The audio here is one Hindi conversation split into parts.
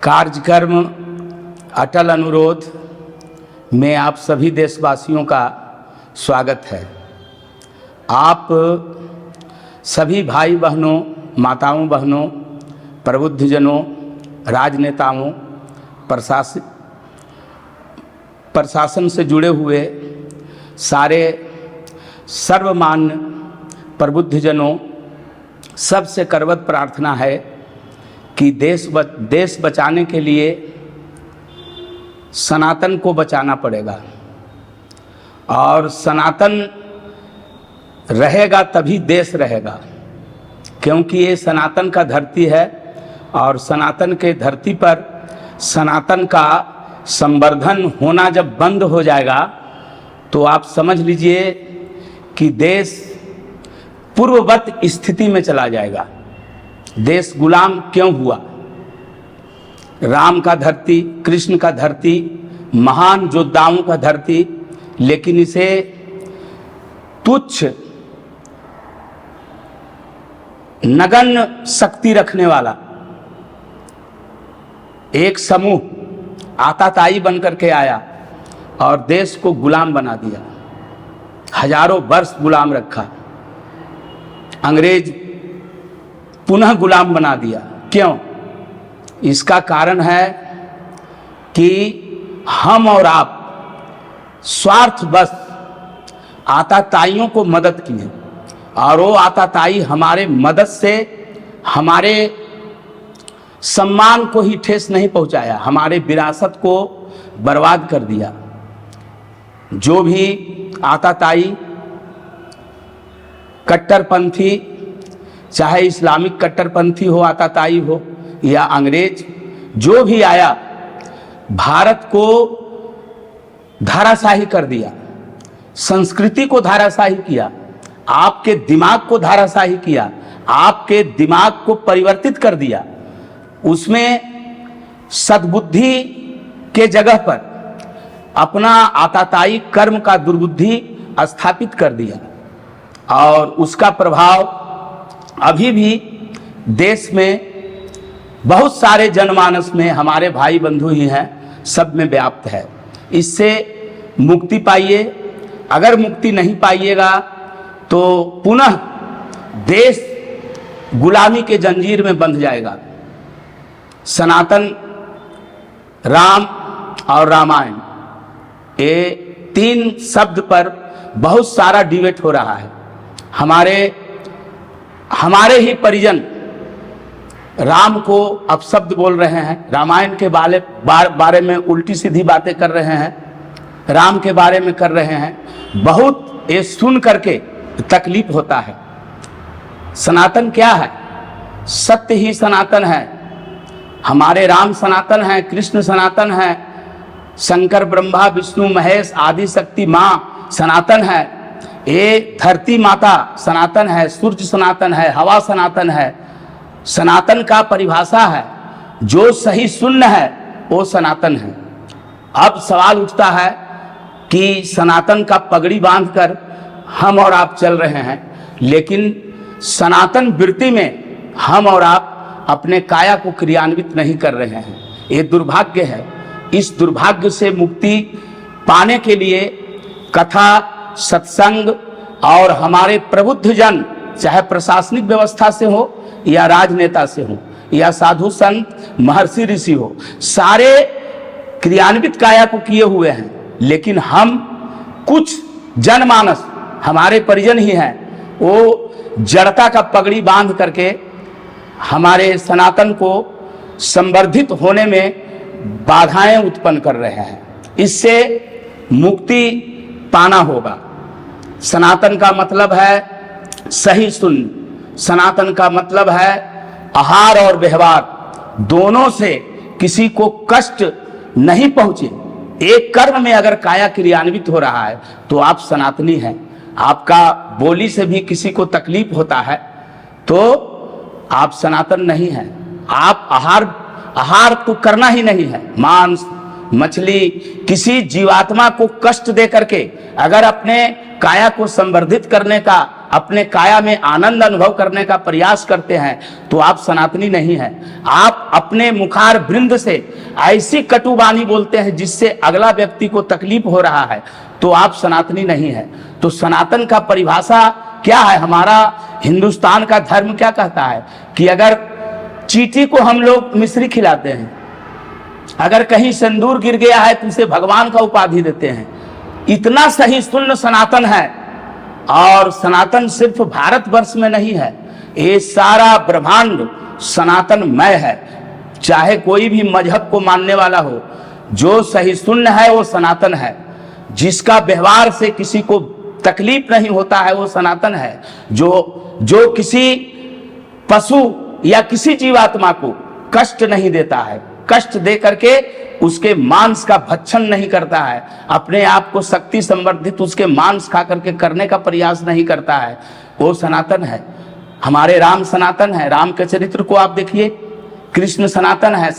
कार्यक्रम अटल अनुरोध में आप सभी देशवासियों का स्वागत है। आप सभी भाई बहनों, माताओं बहनों, प्रबुद्धजनों, राजनेताओं, प्रशासन से जुड़े हुए सारे सर्वमान्य प्रबुद्धजनों, सबसे करवत प्रार्थना है कि देश बचाने के लिए सनातन को बचाना पड़ेगा और सनातन रहेगा तभी देश रहेगा, क्योंकि ये सनातन का धरती है और सनातन के धरती पर सनातन का संवर्धन होना जब बंद हो जाएगा तो आप समझ लीजिए कि देश पूर्ववत स्थिति में चला जाएगा। देश गुलाम क्यों हुआ? राम का धरती, कृष्ण का धरती, महान योद्धाओं का धरती, लेकिन इसे तुच्छ नगण्य शक्ति रखने वाला एक समूह आताताई बनकर के आया और देश को गुलाम बना दिया। हजारों वर्ष गुलाम रखा, अंग्रेज पुनः गुलाम बना दिया। क्यों? इसका कारण है कि हम और आप स्वार्थवश आताताइयों को मदद किए और वो आताताई हमारे मदद से हमारे सम्मान को ही ठेस नहीं पहुंचाया, हमारे विरासत को बर्बाद कर दिया। जो भी आताताई कट्टरपंथी, चाहे इस्लामिक कट्टरपंथी हो, आताताई हो या अंग्रेज, जो भी आया भारत को धाराशाही कर दिया, संस्कृति को धाराशाही किया, आपके दिमाग को धाराशाही किया, आपके दिमाग को परिवर्तित कर दिया। उसमें सद्बुद्धि के जगह पर अपना आताताई कर्म का दुर्बुद्धि स्थापित कर दिया और उसका प्रभाव अभी भी देश में बहुत सारे जनमानस में, हमारे भाई बंधु ही हैं, सब में व्याप्त है। इससे मुक्ति पाइए। अगर मुक्ति नहीं पाइएगा तो पुनः देश गुलामी के जंजीर में बंध जाएगा। सनातन, राम और रामायण, ये तीन शब्द पर बहुत सारा डिबेट हो रहा है। हमारे ही परिजन राम को अपशब्द बोल रहे हैं, रामायण के बारे में उल्टी सीधी बातें कर रहे हैं, राम के बारे में कर रहे हैं। बहुत ये सुन करके तकलीफ होता है। सनातन क्या है? सत्य ही सनातन है। हमारे राम सनातन हैं, कृष्ण सनातन हैं, शंकर ब्रह्मा विष्णु महेश आदि शक्ति माँ सनातन है, ये धरती माता सनातन है, सूर्य सनातन है, हवा सनातन है। सनातन का परिभाषा है जो सही शून्य है वो सनातन है। अब सवाल उठता है कि सनातन का पगड़ी बांधकर हम और आप चल रहे हैं, लेकिन सनातन वृत्ति में हम और आप अपने काया को क्रियान्वित नहीं कर रहे हैं। ये दुर्भाग्य है। इस दुर्भाग्य से मुक्ति पाने के लिए कथा, सत्संग और हमारे प्रबुद्ध जन, चाहे प्रशासनिक व्यवस्था से हो या राजनेता से हो या साधु संत महर्षि ऋषि हो, सारे क्रियान्वित काया को किए हुए हैं, लेकिन हम कुछ जनमानस, हमारे परिजन ही हैं, वो जड़ता का पगड़ी बांध करके हमारे सनातन को संवर्धित होने में बाधाएं उत्पन्न कर रहे हैं। इससे मुक्ति पाना होगा। सनातन का मतलब है सही शून्य, सनातन का मतलब है आहार और व्यवहार दोनों से किसी को कष्ट नहीं पहुंचे। एक कर्म में अगर काया क्रियान्वित हो रहा है तो आप सनातनी हैं। आपका बोली से भी किसी को तकलीफ होता है तो आप सनातन नहीं हैं। आप आहार तो करना ही नहीं है। मांस, मछली, किसी जीवात्मा को कष्ट दे करके अगर अपने काया को संवर्धित करने का अपने काया में आनंद अनुभव करने का प्रयास करते हैं तो आप सनातनी नहीं हैं। आप अपने मुखार वृंद से ऐसी कटुवाणी बोलते हैं जिससे अगला व्यक्ति को तकलीफ हो रहा है तो आप सनातनी नहीं हैं। तो सनातन का परिभाषा क्या है? हमारा हिंदुस्तान का धर्म क्या कहता है कि अगर चींटी को हम लोग मिश्री खिलाते हैं, अगर कहीं सिंदूर गिर गया है तो उसे भगवान का उपाधि देते हैं। इतना सही सुन्न सनातन है। और सनातन सिर्फ भारतवर्ष में नहीं है, ये सारा ब्रह्मांड सनातनमय है। चाहे कोई भी मजहब को मानने वाला हो, जो सही सुन्न है वो सनातन है। जिसका व्यवहार से किसी को तकलीफ नहीं होता है वो सनातन है। जो किसी पशु या किसी जीवात्मा को कष्ट नहीं देता है, कष्ट दे करके उसके मांस का भक्षण नहीं करता है, अपने आप को शक्ति संवर्धित उसके मांस खा करके करने का प्रयास नहीं करता है, वो सनातन है। हमारे राम सनातन है। राम के चरित्र को आप देखिए। कृष्ण सनातन है,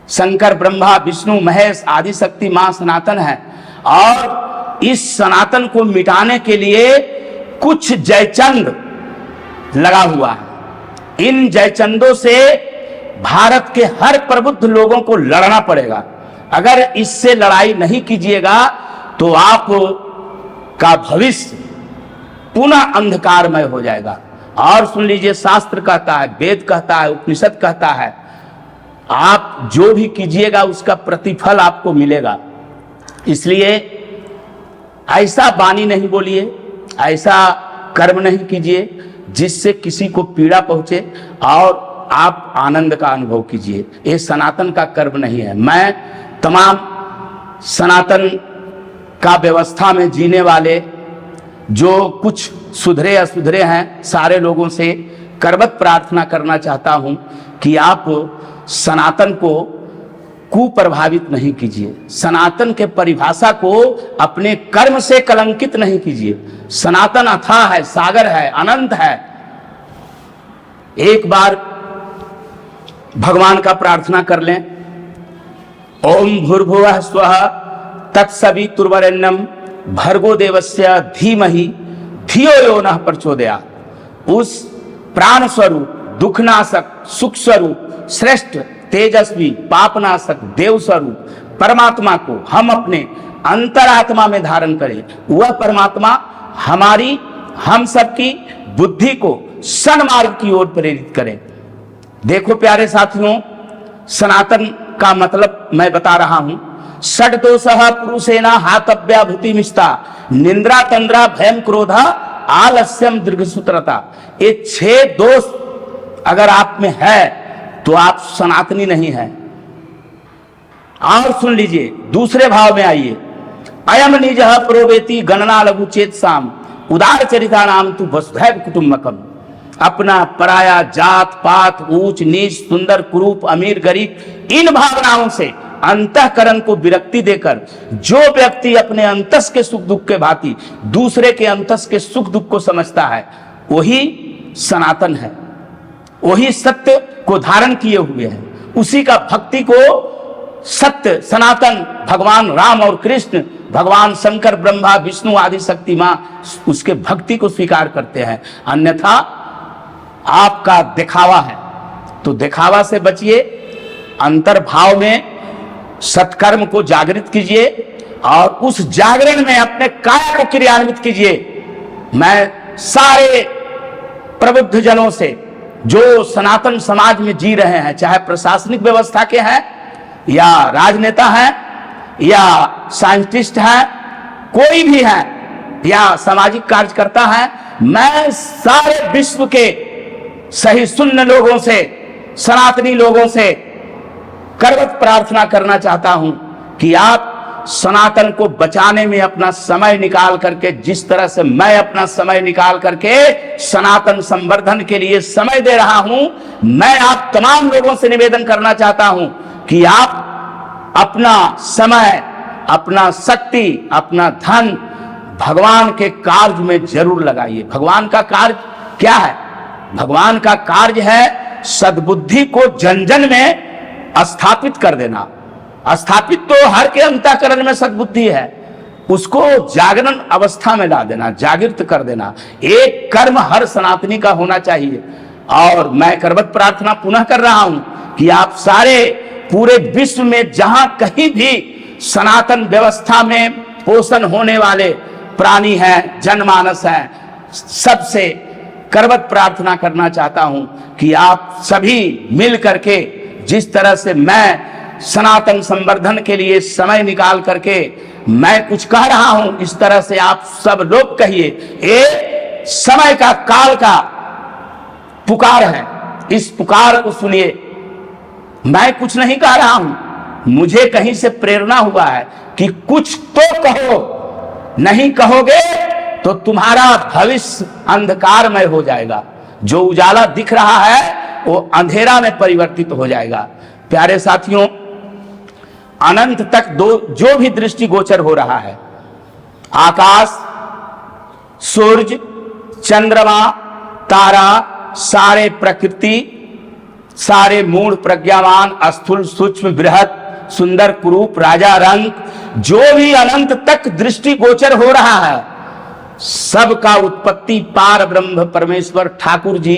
शंकर ब्रह्मा विष्णु महेश आदि शक्ति मां सनातन है। और इस सनातन को मिटाने के लिए कुछ जयचंद लगा हुआ है। इन जयचंदों से भारत के हर प्रबुद्ध लोगों को लड़ना पड़ेगा। अगर इससे लड़ाई नहीं कीजिएगा तो आप का भविष्य पुनः अंधकारमय हो जाएगा। और सुन लीजिए, शास्त्र कहता है, वेद कहता है, उपनिषद कहता है, आप जो भी कीजिएगा उसका प्रतिफल आपको मिलेगा। इसलिए ऐसा वाणी नहीं बोलिए, ऐसा कर्म नहीं कीजिए जिससे किसी को पीड़ा पहुंचे और आप आनंद का अनुभव कीजिए। ये सनातन का कर्म नहीं है। मैं तमाम सनातन का व्यवस्था में जीने वाले जो कुछ सुधरे असुधरे हैं सारे लोगों से करबत प्रार्थना करना चाहता हूं कि आप सनातन को कुप्रभावित नहीं कीजिए। सनातन के परिभाषा को अपने कर्म से कलंकित नहीं कीजिए। सनातन अथाह है, सागर है, अनंत है। एक बार भगवान का प्रार्थना कर लें। ओम भूर्भुवः स्वः तत्सवितुर्वरेण्यं भर्गो देवस्य धीमहि धियो यो नः प्रचोदयात्। उस प्राण स्वरूप, दुखनाशक, सुख स्वरूप, श्रेष्ठ, तेजस्वी, पापनाशक, देव स्वरूप परमात्मा को हम अपने अंतरात्मा में धारण करें। वह परमात्मा हमारी, हम सबकी बुद्धि को सन्मार्ग की ओर प्रेरित करें। देखो प्यारे साथियों, सनातन का मतलब मैं बता रहा हूं। षड दोषः पुरुषेण हातव्या भूतिमिष्टा निंद्रा तंद्रा भयम क्रोधा आलस्यम दीर्घसूत्रता। ये 6 दोष अगर आप में है तो आप सनातनी नहीं हैं। और सुन लीजिए, दूसरे भाव में आइए। अयम निजः प्रोवेति गणना लघु चेत साम उदार चरिता नाम तु वसुधैव कुटुंबकम। अपना पराया, जात पात, ऊंच नीच, सुंदर कुरूप, अमीर गरीब, इन भावनाओं से अंतःकरण को विरक्ति देकर जो व्यक्ति अपने अंतस के सुख दुख के भांति दूसरे के अंतस के सुख दुख को समझता है वही सनातन है, वही सत्य को धारण किए हुए है। उसी का भक्ति को सत्य सनातन भगवान राम और कृष्ण, भगवान शंकर ब्रह्मा विष्णु आदि शक्ति मां उसके भक्ति को स्वीकार करते हैं। अन्यथा आपका दिखावा है, तो दिखावा से बचिए। अंतर्भाव में सत्कर्म को जागृत कीजिए और उस जागरण में अपने काया को क्रियान्वित कीजिए। मैं सारे प्रबुद्ध जनों से जो सनातन समाज में जी रहे हैं, चाहे प्रशासनिक व्यवस्था के हैं या राजनेता हैं या साइंटिस्ट हैं, कोई भी है या सामाजिक कार्यकर्ता है, मैं सारे विश्व के सही सुन्न लोगों से, सनातनी लोगों से करवत प्रार्थना करना चाहता हूं कि आप सनातन को बचाने में अपना समय निकाल करके, जिस तरह से मैं अपना समय निकाल करके सनातन संवर्धन के लिए समय दे रहा हूं, मैं आप तमाम लोगों से निवेदन करना चाहता हूं कि आप अपना समय, अपना शक्ति, अपना धन भगवान के कार्य में जरूर लगाइए। भगवान का कार्य क्या है? भगवान का कार्य है सद्बुद्धि को जन जन में स्थापित कर देना। स्थापित तो हर के अंतःकरण में सद्बुद्धि है, उसको जागरण अवस्था में ला देना, जागृत कर देना। एक कर्म हर सनातनी का होना चाहिए। और मैं करवत प्रार्थना पुनः कर रहा हूं कि आप सारे पूरे विश्व में जहां कहीं भी सनातन व्यवस्था में पोषण होने वाले प्राणी हैं, जनमानस हैं, सबसे करवत प्रार्थना करना चाहता हूं कि आप सभी मिल करके, जिस तरह से मैं सनातन संवर्धन के लिए समय निकाल करके मैं कुछ कह रहा हूं, इस तरह से आप सब लोग कहिए। ये समय का, काल का पुकार है, इस पुकार को सुनिए। मैं कुछ नहीं कह रहा हूं, मुझे कहीं से प्रेरणा हुआ है कि कुछ तो कहो, नहीं कहोगे तो तुम्हारा भविष्य अंधकारमय हो जाएगा। जो उजाला दिख रहा है वो अंधेरा में परिवर्तित हो जाएगा। प्यारे साथियों, अनंत तक जो भी दृष्टि गोचर हो रहा है, आकाश, सूरज, चंद्रमा, तारा, सारे प्रकृति, सारे मूढ़ प्रज्ञावान, स्थूल सूक्ष्म बृहत, सुंदर कुरूप, राजा रंग, जो भी अनंत तक दृष्टि गोचर हो रहा है, सबका उत्पत्ति पार ब्रह्म परमेश्वर ठाकुर जी,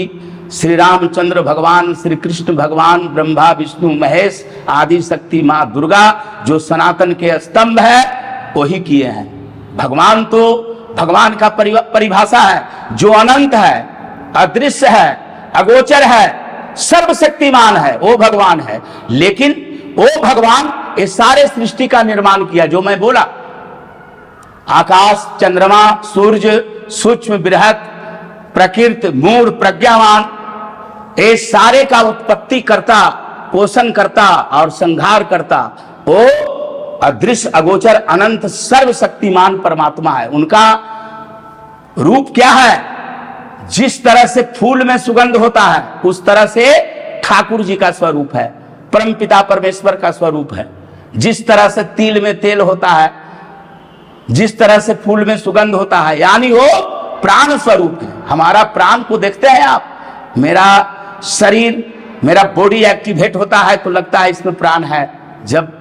श्री रामचंद्र भगवान, श्री कृष्ण भगवान, ब्रह्मा विष्णु महेश, आदि शक्ति मां दुर्गा, जो सनातन के स्तंभ है, वही किए हैं। भगवान तो भगवान का परिभाषा है, जो अनंत है, अदृश्य है, अगोचर है, सर्वशक्तिमान है, वो भगवान है। लेकिन वो भगवान इस सारे सृष्टि का निर्माण किया। जो मैं बोला, आकाश, चंद्रमा, सूर्य, सूक्ष्म बृहत, प्रकृति, मूढ़ प्रज्ञावान, ये सारे का उत्पत्ति करता, पोषण करता और संहार करता वो अदृश्य, अगोचर, अनंत, सर्वशक्तिमान परमात्मा है। उनका रूप क्या है? जिस तरह से फूल में सुगंध होता है, उस तरह से ठाकुर जी का स्वरूप है, परमपिता परमेश्वर का स्वरूप है। जिस तरह से तिल में तेल होता है, जिस तरह से फूल में सुगंध होता है, यानी वो प्राण स्वरूप है। हमारा प्राण को देखते हैं आप, मेरा शरीर, मेरा बॉडी एक्टिवेट होता है तो लगता है इसमें प्राण है। जब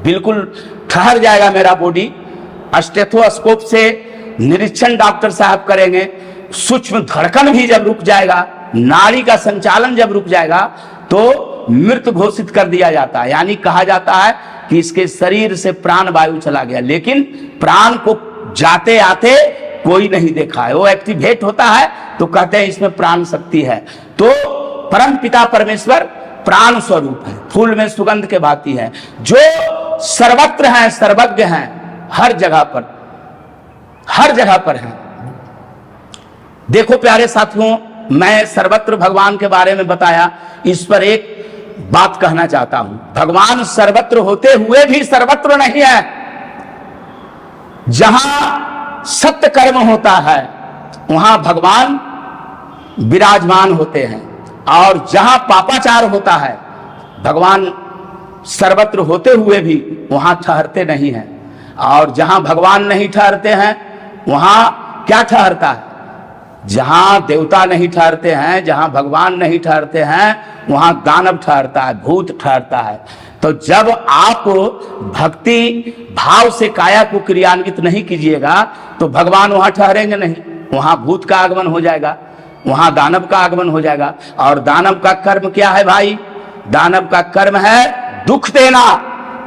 बिल्कुल ठहर जाएगा मेरा बॉडी, स्टेथोस्कोप से निरीक्षण डॉक्टर साहब करेंगे, सूक्ष्म धड़कन भी जब रुक जाएगा, नाड़ी का संचालन जब रुक जाएगा, तो मृत घोषित कर दिया जाता है। यानी कहा जाता है कि इसके शरीर से प्राण वायु चला गया, लेकिन प्राण को जाते आते कोई नहीं देखा है। वो एक्टिवेट होता है तो कहते हैं इसमें प्राण शक्ति है। तो परम पिता परमेश्वर प्राण स्वरूप है, फूल में सुगंध के भांति है, जो सर्वत्र हैं, सर्वज्ञ हैं, हर जगह पर, हर जगह पर हैं। देखो प्यारे साथियों, मैं सर्वत्र भगवान के बारे में बताया, इस पर एक बात कहना चाहता हूं। भगवान सर्वत्र होते हुए भी सर्वत्र नहीं है। जहां सत्य कर्म होता है वहां भगवान विराजमान होते हैं, और जहां पापाचार होता है भगवान सर्वत्र होते हुए भी वहां ठहरते नहीं हैं। और जहां भगवान नहीं ठहरते हैं वहां क्या ठहरता है? जहां देवता नहीं ठहरते हैं, जहां भगवान नहीं ठहरते हैं, वहां दानव ठहरता है, भूत ठहरता है। तो जब आप भक्ति भाव से काया को क्रियान्वित नहीं कीजिएगा तो भगवान वहां ठहरेंगे नहीं, वहां भूत का आगमन हो जाएगा, वहां दानव का आगमन हो जाएगा। और दानव का कर्म क्या है भाई? दानव का कर्म है दुख देना।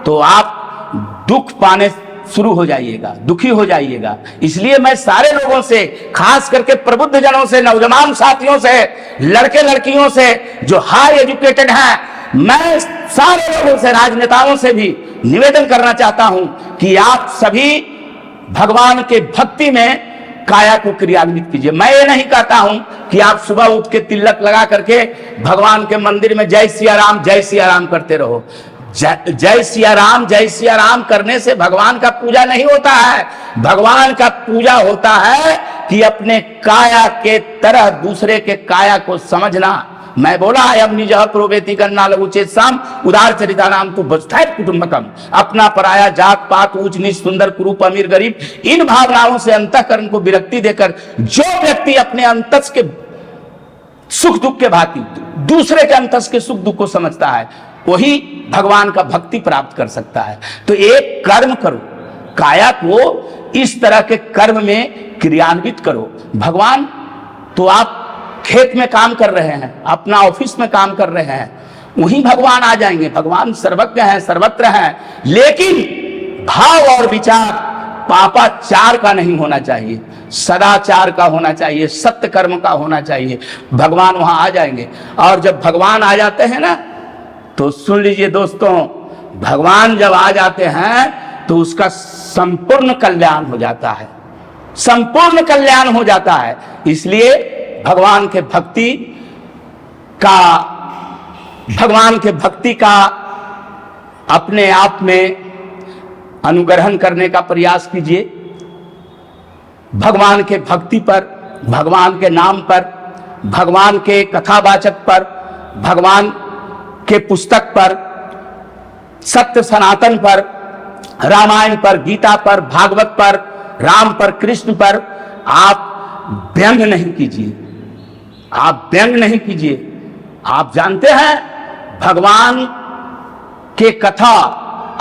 तो आप दुख पाने शुरू हो जाइएगा, दुखी हो जाइएगा। इसलिए मैं सारे लोगों से, खास करके प्रबुद्ध जनों से, नौजवान साथियों से, लड़के लड़कियों से जो हाई एजुकेटेड हैं, मैं सारे लोगों से, राजनेताओं से भी निवेदन करना चाहता हूं कि आप सभी भगवान के भक्ति में काया को क्रियान्वित कीजिए। मैं ये नहीं कहता हूं कि आप सुबह उठ के तिलक लगा करके भगवान के मंदिर में जय सिया राम, जय सिया राम करते रहो। जय सिया राम, जय सिया राम करने से भगवान का पूजा नहीं होता है। भगवान का पूजा होता है कि अपने काया के तरह दूसरे के काया को समझना। मैं बोला अयम निज प्रोवेति करना लघु चेत साम उदार चरिता नाम तो बचता कुटुंबकम। अपना पराया, जात पात, ऊंच नीच, सुंदर कुरूप, अमीर गरीब, इन भावनाओं से अंतःकरण को विरक्ति देकर जो व्यक्ति अपने अंतस के सुख दुख के भांति दूसरे के अंतस के सुख दुख को समझता है, वही भगवान का भक्ति प्राप्त कर सकता है। तो एक कर्म करो, काया को इस तरह के कर्म में क्रियान्वित करो। भगवान तो आप खेत में काम कर रहे हैं, अपना ऑफिस में काम कर रहे हैं, वहीं भगवान आ जाएंगे। भगवान सर्वज्ञ हैं, सर्वत्र हैं, लेकिन भाव और विचार पापाचार का नहीं होना चाहिए, सदाचार का होना चाहिए, सत्य कर्म का होना चाहिए। भगवान वहां आ जाएंगे। और जब भगवान आ जाते हैं ना, तो सुन लीजिए दोस्तों, भगवान जब आ जाते हैं तो उसका संपूर्ण कल्याण हो जाता है, संपूर्ण कल्याण हो जाता है। इसलिए भगवान के भक्ति का अपने आप में अनुग्रहण करने का प्रयास कीजिए। भगवान के भक्ति पर, भगवान के नाम पर, भगवान के कथावाचक पर, भगवान के पुस्तक पर, सत्य सनातन पर, रामायण पर, गीता पर, भागवत पर, राम पर, कृष्ण पर आप व्यंग नहीं कीजिए, आप व्यंग नहीं कीजिए। आप जानते हैं भगवान के कथा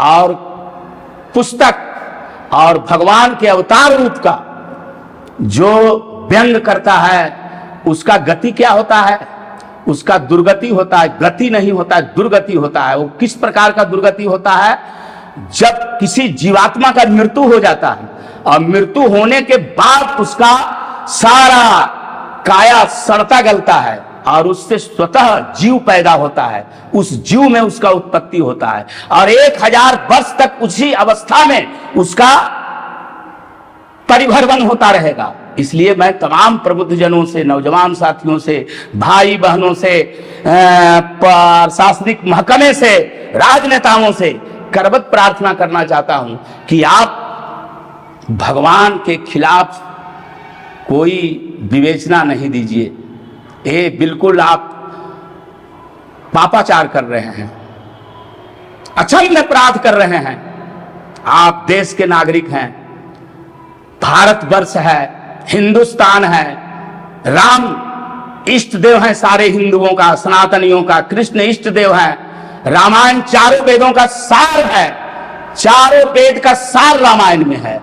और पुस्तक और भगवान के अवतार रूप का जो व्यंग करता है उसका गति क्या होता है? उसका दुर्गति होता है, गति नहीं होता है, दुर्गति होता है। वो किस प्रकार का दुर्गति होता है? जब किसी जीवात्मा का मृत्यु हो जाता है और मृत्यु होने के बाद उसका सारा काया सड़ता गलता है और उससे स्वतः जीव पैदा होता है, उस जीव में उसका उत्पत्ति होता है और 1000 वर्ष तक उसी अवस्था में उसका परिभ्रमण होता रहेगा। इसलिए मैं तमाम प्रबुद्ध जनों से, नौजवान साथियों से, भाई बहनों से, प्रशासनिक महकमे से, राजनेताओं से करबद्ध प्रार्थना करना चाहता हूं कि आप भगवान के खिलाफ कोई विवेचना नहीं दीजिए। ये बिल्कुल आप पापाचार कर रहे हैं, अक्षम्य अपराध कर रहे हैं। आप देश के नागरिक हैं, भारतवर्ष है, हिंदुस्तान है, राम इष्ट देव हैं सारे हिंदुओं का, सनातनियों का, कृष्ण इष्ट देव है, रामायण चारों वेदों का सार है, चारों वेद का सार रामायण में है।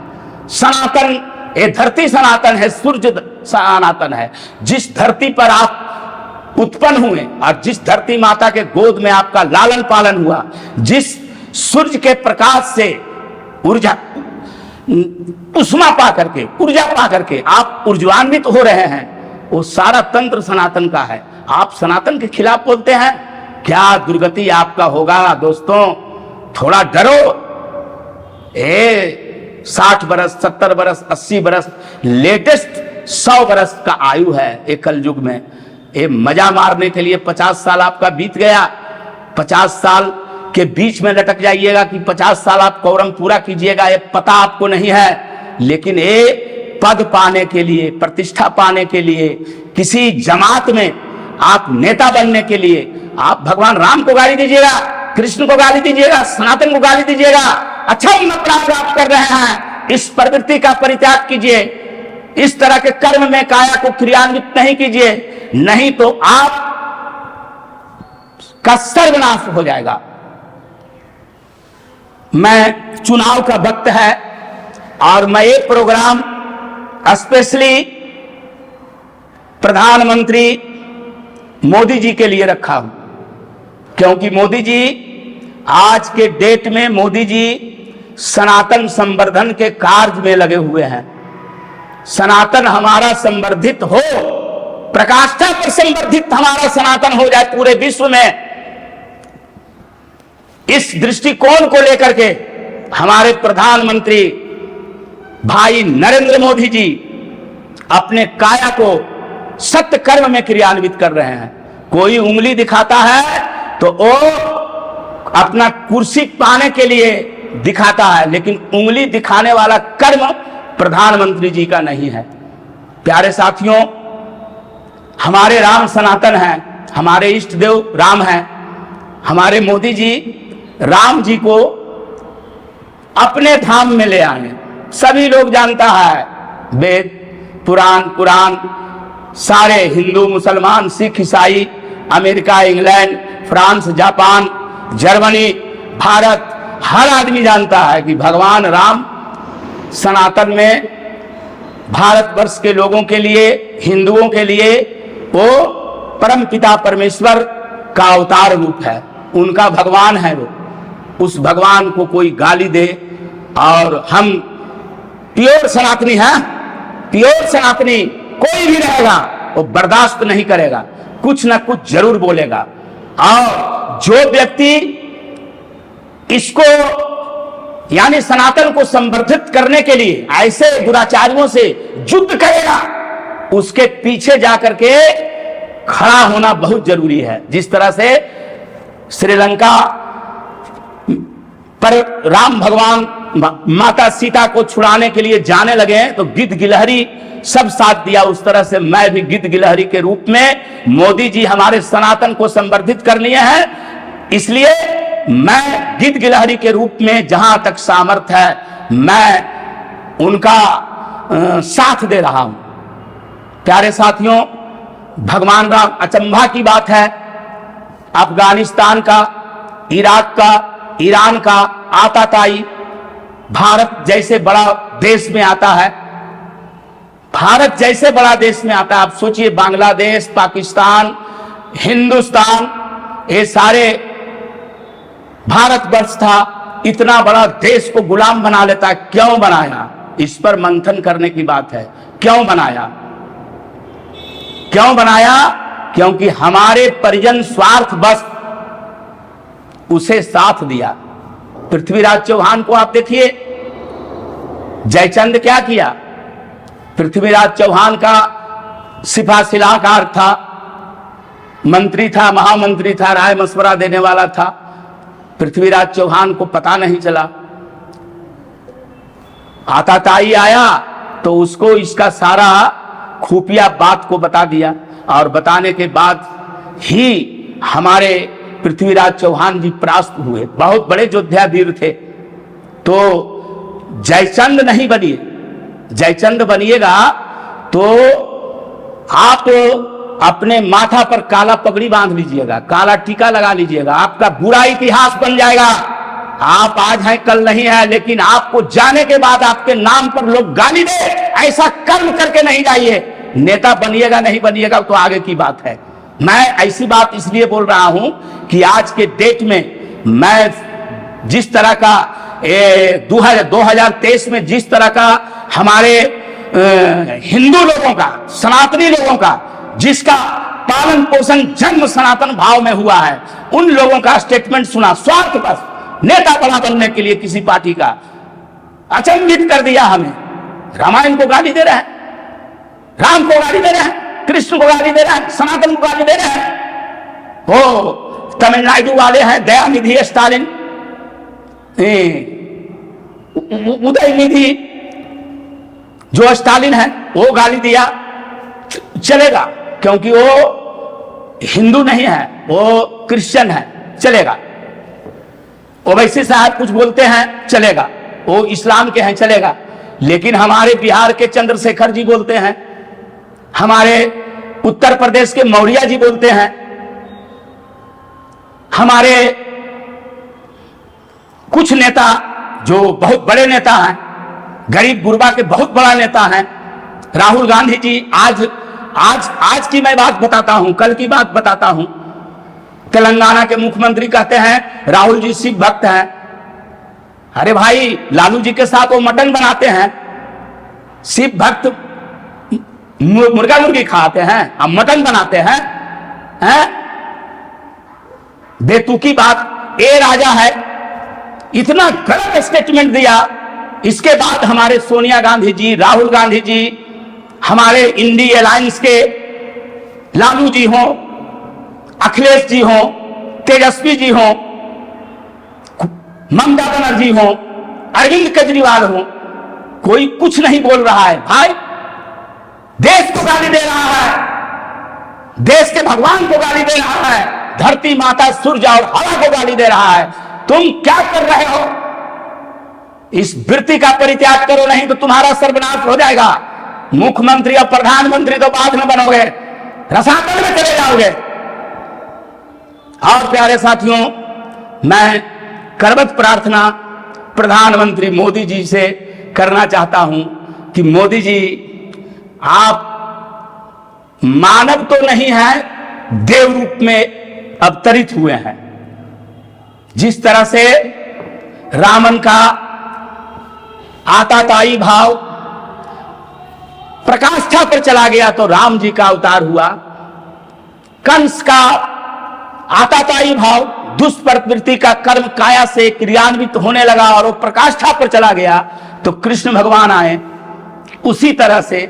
सनातन, ये धरती सनातन है, सूर्य सनातन है। जिस धरती पर आप उत्पन्न हुए और जिस धरती माता के गोद में आपका लालन पालन हुआ, जिस सूर्य के प्रकाश से ऊर्जा उष्मा पा करके, ऊर्जा पा करके आप ऊर्जान्वित हो रहे हैं, वो सारा तंत्र सनातन का है। आप सनातन के खिलाफ बोलते हैं, क्या दुर्गति आपका होगा दोस्तों। थोड़ा डरो। 60 बरस, 70 बरस, 80 बरस, लेटेस्ट 100 बरस का आयु है एक कलयुग में। ये मजा मारने के लिए 50 साल आपका बीत गया, 50 साल के बीच में लटक जाइएगा कि 50 साल आप कौरम पूरा कीजिएगा, ये पता आपको नहीं है। लेकिन ये पद पाने के लिए, प्रतिष्ठा पाने के लिए, किसी जमात में आप नेता बनने के लिए आप भगवान राम को गाली दीजिएगा, कृष्ण को गाली दीजिएगा, सनातन को गाली दीजिएगा, अच्छा अपराध प्राप्त कर रहे हैं। इस प्रवृत्ति का परित्याग कीजिए, इस तरह के कर्म में काया को क्रियान्वित नहीं कीजिए, नहीं तो आप का सर्वनाश हो जाएगा। मैं चुनाव का वक्त है और मैं एक प्रोग्राम स्पेशली प्रधानमंत्री मोदी जी के लिए रखा हूं, क्योंकि मोदी जी आज के डेट में, मोदी जी सनातन संवर्धन के कार्य में लगे हुए हैं। सनातन हमारा संवर्धित हो, प्रकाष्ठा पर संवर्धित हमारा सनातन हो जाए पूरे विश्व में। इस दृष्टिकोण को लेकर के हमारे प्रधानमंत्री भाई नरेंद्र मोदी जी अपने काया को सत्य कर्म में क्रियान्वित कर रहे हैं। कोई उंगली दिखाता है तो वो अपना कुर्सी पाने के लिए दिखाता है, लेकिन उंगली दिखाने वाला कर्म प्रधानमंत्री जी का नहीं है। प्यारे साथियों, हमारे राम सनातन हैं, हमारे इष्ट देव राम हैं। हमारे मोदी जी राम जी को अपने धाम में ले आए। सभी लोग जानता है, वेद, पुराण, कुरान, सारे हिंदू, मुसलमान, सिख, ईसाई, America, England, France, Japan, Germany, Bharat, हर आदमी जानता है कि भगवान राम सनातन में भारतवर्ष के लोगों के लिए, हिंदुओं के लिए वो परम पिता परमेश्वर का अवतार रूप है, उनका भगवान है वो। उस भगवान को कोई गाली दे, और हम प्योर सनातनी हैं, प्योर सनातनी कोई भी रहेगा वो बर्दाश्त नहीं करेगा, कुछ ना कुछ जरूर बोलेगा। और जो व्यक्ति इसको यानी सनातन को संवर्धित करने के लिए ऐसे दुराचारियों से युद्ध करेगा, उसके पीछे जाकर के खड़ा होना बहुत जरूरी है। जिस तरह से श्रीलंका पर राम भगवान माता सीता को छुड़ाने के लिए जाने लगे तो गिद्ध गिलहरी सब साथ दिया, उस तरह से मैं भी गिद्ध गिलहरी के रूप में, मोदी जी हमारे सनातन को संवर्धित कर लिए हैं, इसलिए मैं गिद्ध गिलहरी के रूप में जहां तक सामर्थ्य है मैं उनका साथ दे रहा हूं। प्यारे साथियों, भगवान राम, अचंभा की बात है, अफगानिस्तान का, इराक का, ईरान का आताताई भारत जैसे बड़ा देश में आता है, भारत जैसे बड़ा देश में आता है। आप सोचिए, बांग्लादेश, पाकिस्तान, हिंदुस्तान, ये सारे भारतवर्ष था, इतना बड़ा देश को गुलाम बना लेता। क्यों बनाया? इस पर मंथन करने की बात है। क्यों बनाया? क्यों बनाया? क्योंकि हमारे परिजन स्वार्थवश उसे साथ दिया। पृथ्वीराज चौहान को आप देखिए, जयचंद क्या किया? पृथ्वीराज चौहान का सिपा सलाहकार था, मंत्री था, महामंत्री था, राय मशवरा देने वाला था। पृथ्वीराज चौहान को पता नहीं चला, आताताई आया तो उसको इसका सारा खुफिया बात को बता दिया, और बताने के बाद ही हमारे पृथ्वीराज चौहान जी परास्त हुए। बहुत बड़े योद्धावीर थे। तो जयचंद नहीं बनिए, जयचंद बनिएगा तो आप अपने माथा पर काला पगड़ी बांध लीजिएगा, काला टीका लगा लीजिएगा, आपका बुरा इतिहास बन जाएगा। आप आज हैं कल नहीं है, लेकिन आपको जाने के बाद आपके नाम पर लोग गाली दे, ऐसा कर्म करके नहीं जाइए। नेता बनिएगा नहीं बनिएगा तो आगे की बात है। मैं ऐसी बात इसलिए बोल रहा हूं कि आज के डेट में मैं जिस तरह का 2023 में जिस तरह का हमारे हिंदू लोगों का, सनातनी लोगों का, जिसका पालन पोषण जन्म सनातन भाव में हुआ है, उन लोगों का स्टेटमेंट सुना, स्वार्थ बस नेता बना बनने के लिए किसी पार्टी का, अचंभित कर दिया हमें। रामायण को गाली दे रहे हैं, राम को गाली दे रहे हैं, कृष्ण को गाली दे रहे हैं, सनातन को गाली दे रहे हैं। वो तमिलनाडु वाले हैं दयानिधि स्टालिन, उदयनिधि जो स्टालिन है वो गाली दिया, चलेगा, क्योंकि वो हिंदू नहीं है, वो क्रिश्चियन है, चलेगा। ओवैसी साहब कुछ बोलते हैं, चलेगा, वो इस्लाम के हैं, चलेगा। लेकिन हमारे बिहार के चंद्रशेखर जी बोलते हैं, हमारे उत्तर प्रदेश के मौर्य जी बोलते हैं, हमारे कुछ नेता जो बहुत बड़े नेता हैं, गरीब गुरबा के बहुत बड़ा नेता हैं, राहुल गांधी जी, आज की मैं बात बताता हूं, कल की बात बताता हूं। तेलंगाना के मुख्यमंत्री कहते हैं राहुल जी सिख भक्त हैं। अरे भाई, लालू जी के साथ वो मटन बनाते हैं, सिख भक्त मुर्गा मुर्गी खाते हैं, अब मटन बनाते हैं, बेतुकी बात। ए राजा है, इतना गलत स्टेटमेंट दिया। इसके बाद हमारे सोनिया गांधी जी, राहुल गांधी जी, हमारे इंडी अलायंस के लालू जी हों, अखिलेश जी हों, तेजस्वी जी हों, ममता बनर्जी हों, अरविंद केजरीवाल हों, कोई कुछ नहीं बोल रहा है। भाई, देश को गाली दे रहा है, देश के भगवान को गाली दे रहा है, धरती माता, सूर्य और हवा को गाली दे रहा है। तुम क्या कर रहे हो? इस वृत्ति का परित्याग करो, नहीं तो तुम्हारा सर्वनाश हो जाएगा। मुख्यमंत्री और प्रधानमंत्री तो बाद में बनोगे, रसातल में चले जाओगे। और प्यारे साथियों, मैं करबद्ध प्रार्थना प्रधानमंत्री मोदी जी से करना चाहता हूं कि मोदी जी, आप मानव तो नहीं है, देव रूप में अवतरित हुए हैं। जिस तरह से रामन का आताताई भाव प्रकाष्ठा पर चला गया तो राम जी का अवतार हुआ। कंस का आताताई भाव दुष्प्रवृत्ति का कर्म काया से क्रियान्वित होने लगा और वो प्रकाष्ठा पर चला गया तो कृष्ण भगवान आए। उसी तरह से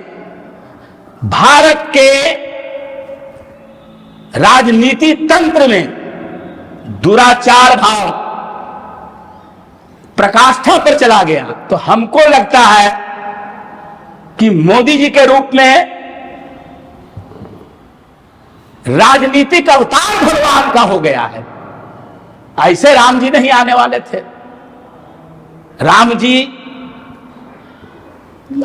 भारत के राजनीति तंत्र में दुराचार भाव प्रकाष्ठा पर चला गया तो हमको लगता है कि मोदी जी के रूप में राजनीतिक अवतार भगवान का हो गया है। ऐसे राम जी नहीं आने वाले थे। राम जी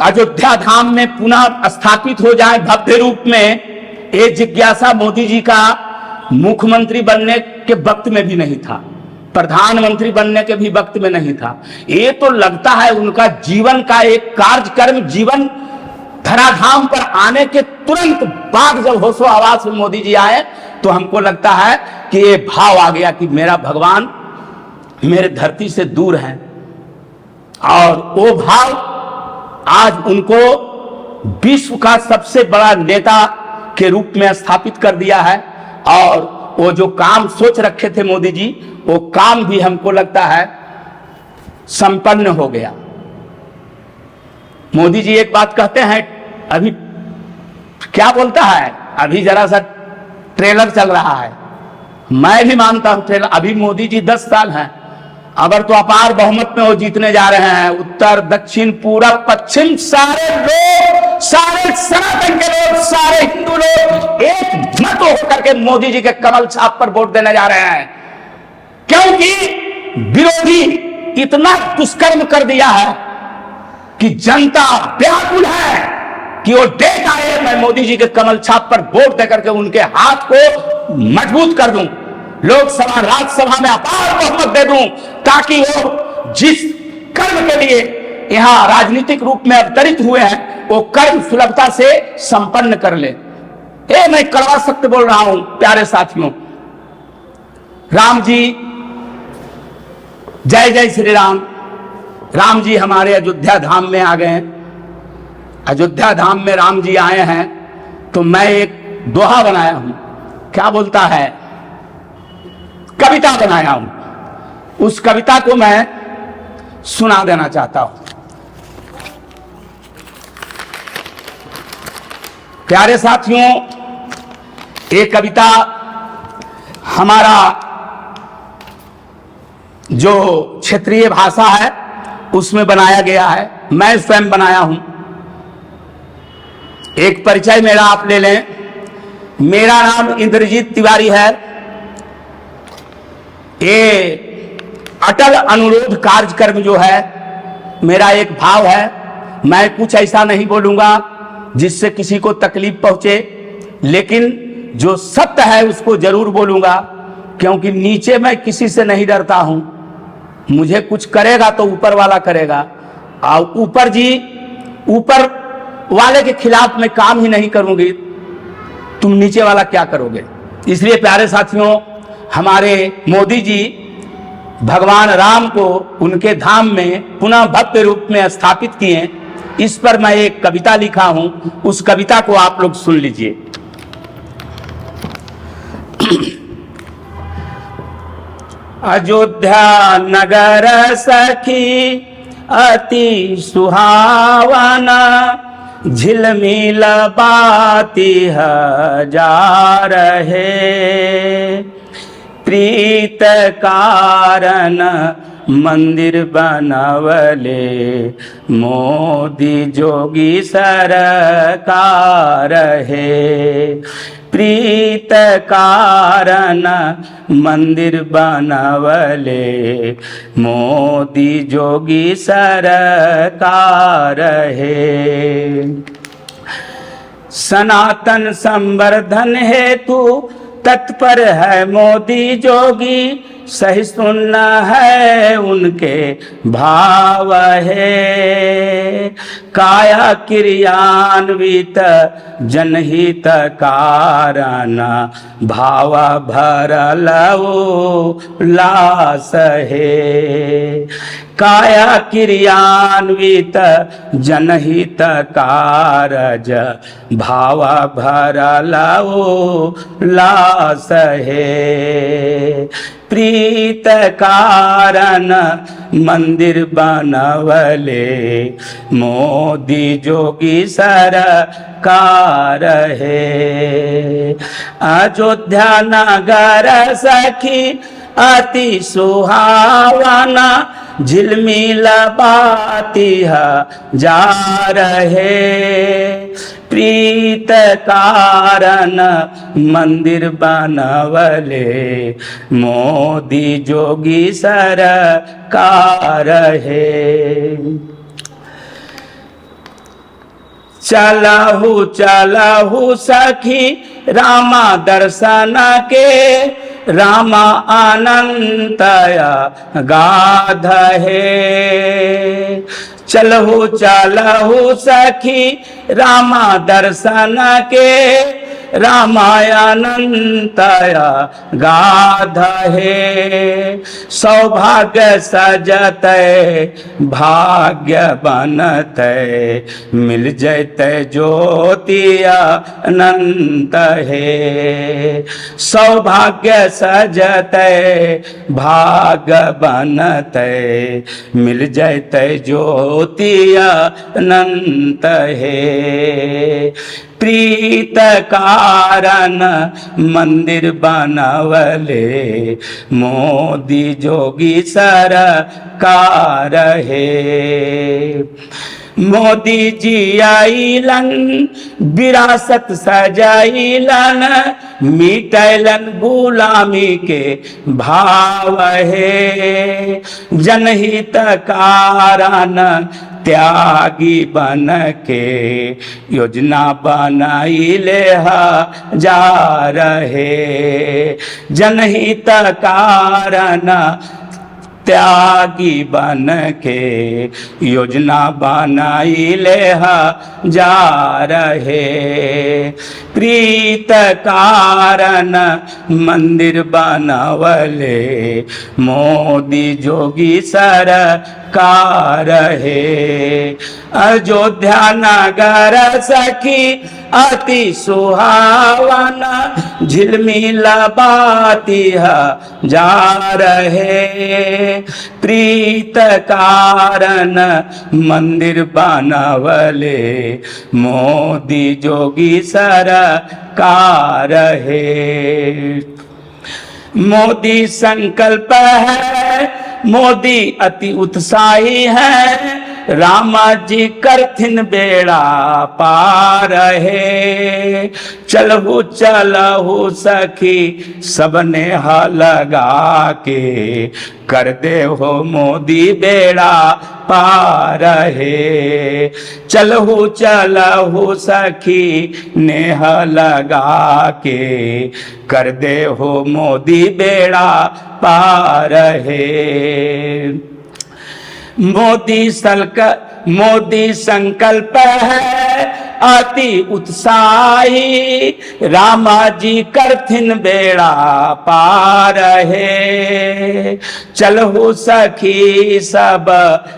अयोध्या धाम में पुनः स्थापित हो जाए भव्य रूप में, ये जिज्ञासा मोदी जी का मुख्यमंत्री बनने के वक्त में भी नहीं था, प्रधानमंत्री बनने के भी वक्त में नहीं था। ये तो लगता है उनका जीवन का एक कार्यक्रम, जीवन धराधाम पर आने के तुरंत बाद जब होशो आवास में मोदी जी आए तो हमको लगता है कि ये भाव आ गया कि मेरा भगवान मेरे धरती से दूर है। और वो भाव आज उनको विश्व का सबसे बड़ा नेता के रूप में स्थापित कर दिया है। और वो जो काम सोच रखे थे मोदी जी, वो काम भी हमको लगता है संपन्न हो गया। मोदी जी एक बात कहते हैं, अभी क्या बोलता है, अभी जरा सा ट्रेलर चल रहा है। मैं भी मानता हूं ट्रेलर, अभी मोदी जी 10 साल हैं, अगर तो अपार बहुमत में वो जीतने जा रहे हैं। उत्तर दक्षिण पूरब पश्चिम सारे लोग, सारे सनातन के लोग, सारे हिंदू लोग एक मत होकर के मोदी जी के कमल छाप पर वोट देने जा रहे हैं, क्योंकि विरोधी इतना दुष्कर्म कर दिया है कि जनता व्याकुल है कि वो देख आए मैं मोदी जी के कमल छाप पर वोट देकर के उनके हाथ को मजबूत कर दूं, लोकसभा राज्यसभा में अपार बहुमत दे दूं, ताकि वो जिस कर्म के लिए यहां राजनीतिक रूप में अवतरित हुए हैं वो कर्म सुलभता से संपन्न कर ले। ये मैं कड़वा सत्य बोल रहा हूं प्यारे साथियों। राम जी, जय जय श्री राम। राम जी हमारे अयोध्या धाम में आ गए। अयोध्या धाम में राम जी आए हैं तो मैं एक दोहा बनाया हूं, क्या बोलता है, कविता बनाया हूं। उस कविता को मैं सुना देना चाहता हूं। प्यारे साथियों, ये कविता हमारा जो क्षेत्रीय भाषा है उसमें बनाया गया है, मैं स्वयं बनाया हूं। एक परिचय मेरा आप ले लें। मेरा नाम इंद्रजीत तिवारी है। ये अटल अनुरोध कार्यक्रम जो है मेरा एक भाव है। मैं कुछ ऐसा नहीं बोलूंगा जिससे किसी को तकलीफ पहुंचे, लेकिन जो सत्य है उसको जरूर बोलूंगा, क्योंकि नीचे मैं किसी से नहीं डरता हूं। मुझे कुछ करेगा तो ऊपर वाला करेगा, और ऊपर वाले के खिलाफ मैं काम ही नहीं करूंगी, तुम नीचे वाला क्या करोगे। इसलिए प्यारे साथियों, हमारे मोदी जी भगवान राम को उनके धाम में पुनः भव्य रूप में स्थापित किए। इस पर मैं एक कविता लिखा हूं, उस कविता को आप लोग सुन लीजिए। अयोध्या नगर सखी अति सुहावना, झिलमिल बाती हजार है। प्रीत कारण मंदिर बनवले, मोदी जोगी सरकार है। प्रीत कारण मंदिर बनवले, मोदी जोगी सरकार है। सनातन संवर्धन हेतु तत्पर है मोदी जोगी, सहिष्णु है उनके भाव है। काया क्रियान्वित जनहित कारण भाव भरल उल्लास है। काया क्रियान्वित जनहित कारज भाव भरल उल्लास है। प्रीत कारण मंदिर बनवले मोदी जोगी सरकार है। अयोध्या नगर सखी अति सुहावना झिलमिल बाती जा रहे। प्रीत कारण मंदिर बनवले मोदी जोगी सरकार है। चलहु चलहु सखी रामा दर्शन के रामा अनंत गाध है। चलहु चलहु सखी रामा दर्शन के रामायणंत गाध है। सौभाग्य सजते भाग्य बनते मिल जैते ज्योति अनंत है। सौभाग्य सजते भाग्य बनते मिल जैते ज्योति अनंत है। प्रीत कारण मंदिर बनवले मोदी जोगी सरकार है। मोदी जी आइलन विरासत सजाइलन मिटैलन गुलामी के भाव है। जनहित कारण त्यागी बन के योजना बनाई ले जा रहे। जनहित कारण त्यागी बन के योजना बनाई ले जा रहे। प्रीत कारण मंदिर बनवले मोदी जोगी सरकार है। अयोध्या नगर सखी अति सुहावना झिलमिल बाती जा रहे। प्रीत कारण मंदिर बनवले मोदी जोगी सरकार है। मोदी संकल्प है मोदी अति उत्साही है। रामा जी करथिन बेड़ा पार है। चलहु चलहु सखी सबने लगा के कर दे हो मोदी बेड़ा पार है। चलहु चलहु सखी नेह लगा के कर दे हो मोदी बेड़ा पार है। मोदी संकल्प है अति उत्साही। रामा जी करथिन बेड़ा पार है। चलहु सखी सब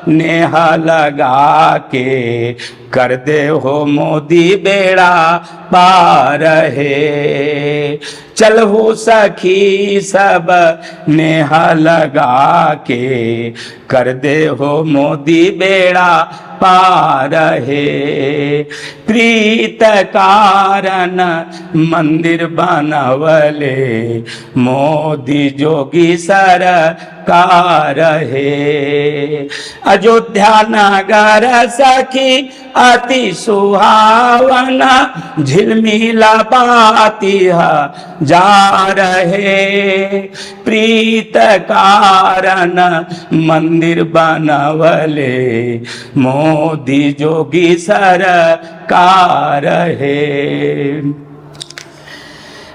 नेह लगा के कर दे हो मोदी बेड़ा पार है। चलहु सखी सब नेह लगा के कर दे हो मोदी बेड़ा पार है। प्रीत कारण मंदिर बनवले मोदी जोगी सरकार है। अयोध्या नगर सखी अति सुहावना झिलमिला बाती जा रहे। प्रीत कारण मंदिर बनवले मोदी जोगी सरकार है।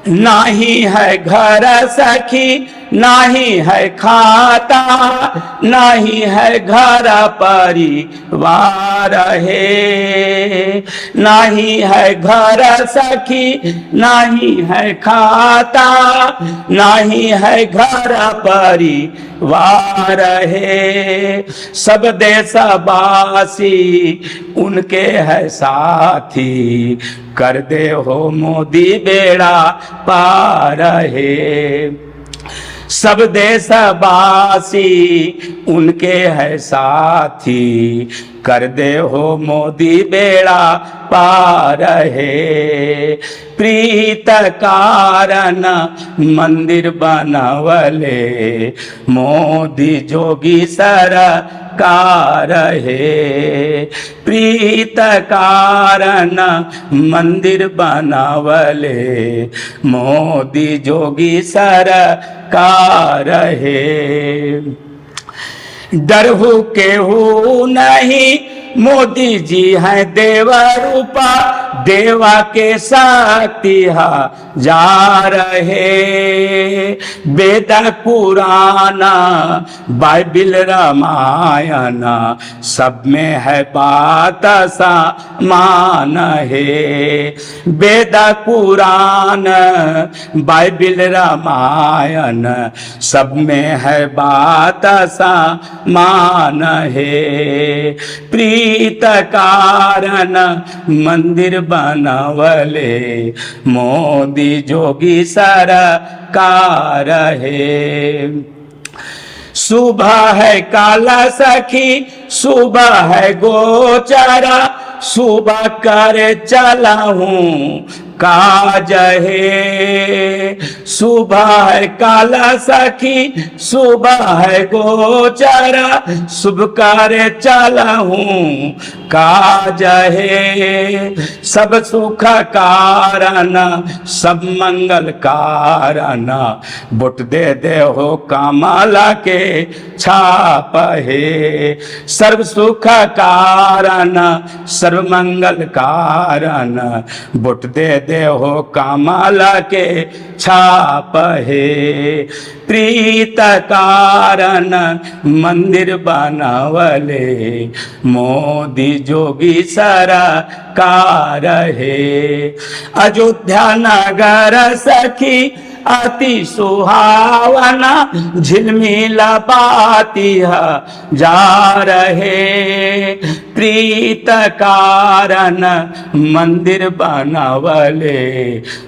नाही है घर सखी नाही है खाता, नाही है घर परिवार है, नाही है घर सखी, नाही है खाता, नाही है घर परिवार है। सब देशवासी उनके है साथी, कर दे हो मोदी बेड़ा पार है। सब देशवासी उनके है साथी, कर दे हो मोदी बेड़ा पार है। प्रीत कारण मंदिर बनवले, मोदी जोगी सरकार है। प्रीत कारण मंदिर बनवले, मोदी जोगी सरकार है। डरहु केहू नहीं, मोदी जी है देव रूपा, देवा के शक्ति जा रहे। वेद पुराण बाइबिल रामायण सब में है बात समान है। वेद पुराण बाइबिल रामायण सब में है बात समान है। प्रीत कारण मंदिर बनवले, मोदी जोगी सरकार है। सुबह है काला सखी, सुबह है गोचरा, सुबह कर चला हूँ काज है। सुबह है काला सखी, सुबह है गोचरा, शुभ कर चला हूँ काज है। सब सुख कारण सब मंगल कारण, बुट दे दे हो कमला के छाप है। सर्व सुख कारण सर्व मंगल कारण, बुट दे दे हो कमला के छाप है। प्रीत कारण मंदिर बनवले, मोदी जोगी सरकार है। अयोध्या नगर सखी अति सुहावना, झिलमिला बाती जा रहे। प्रीत कारण मंदिर बनवले,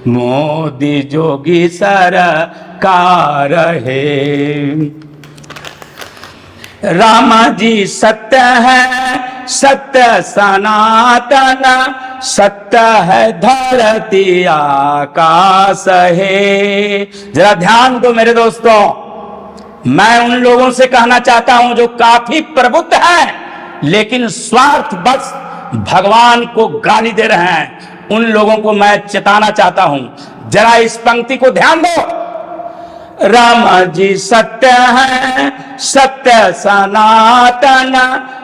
मोदी जोगी सरकार है। राम जी सत्य है, सत्य सनातन, सत्य है धरती आकाश है। जरा ध्यान दो मेरे दोस्तों, मैं उन लोगों से कहना चाहता हूं जो काफी प्रबुद्ध हैं लेकिन स्वार्थ बस भगवान को गाली दे रहे हैं, उन लोगों को मैं चेताना चाहता हूं। जरा इस पंक्ति को ध्यान दो। राम जी सत्य है, सत्य सनातन,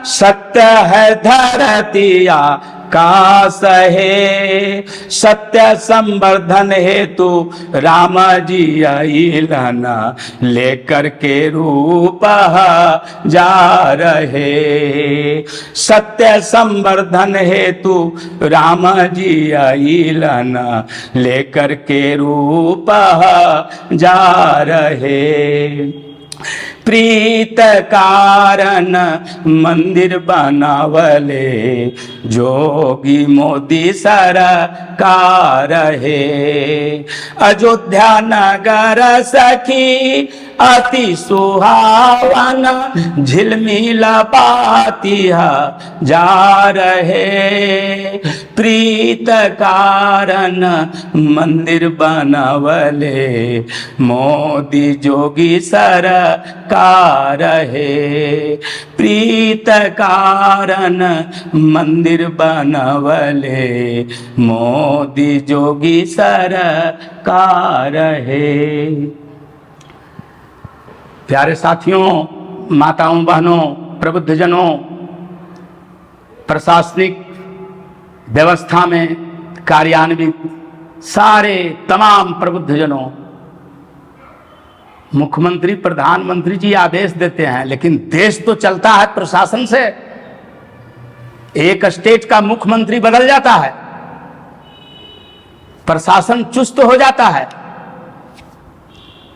सत्य है धरती आकाश है। सत्य संवर्धन हेतु राम जी अइलन, लेकर के रूप जा रहे। सत्य संवर्धन हेतु राम जी अइलन, लेकर के रूप जा रहे। प्रीत कारण मंदिर बनवले, जोगी मोदी सरकार है। अयोध्या नगर सखी अति सुहावना, झिलमिला बाती जा रहे। प्रीत कारण मंदिर बनवले, मोदी जोगी सरकार है। प्रीत कारण मंदिर बनवले, मोदी जोगी सरकार है। प्यारे साथियों, माताओं, बहनों, प्रबुद्धजनों, प्रशासनिक व्यवस्था में कार्यान्वित सारे तमाम प्रबुद्धजनों, मुख्यमंत्री प्रधानमंत्री जी आदेश देते हैं, लेकिन देश तो चलता है प्रशासन से। एक स्टेट का मुख्यमंत्री बदल जाता है, प्रशासन चुस्त हो जाता है,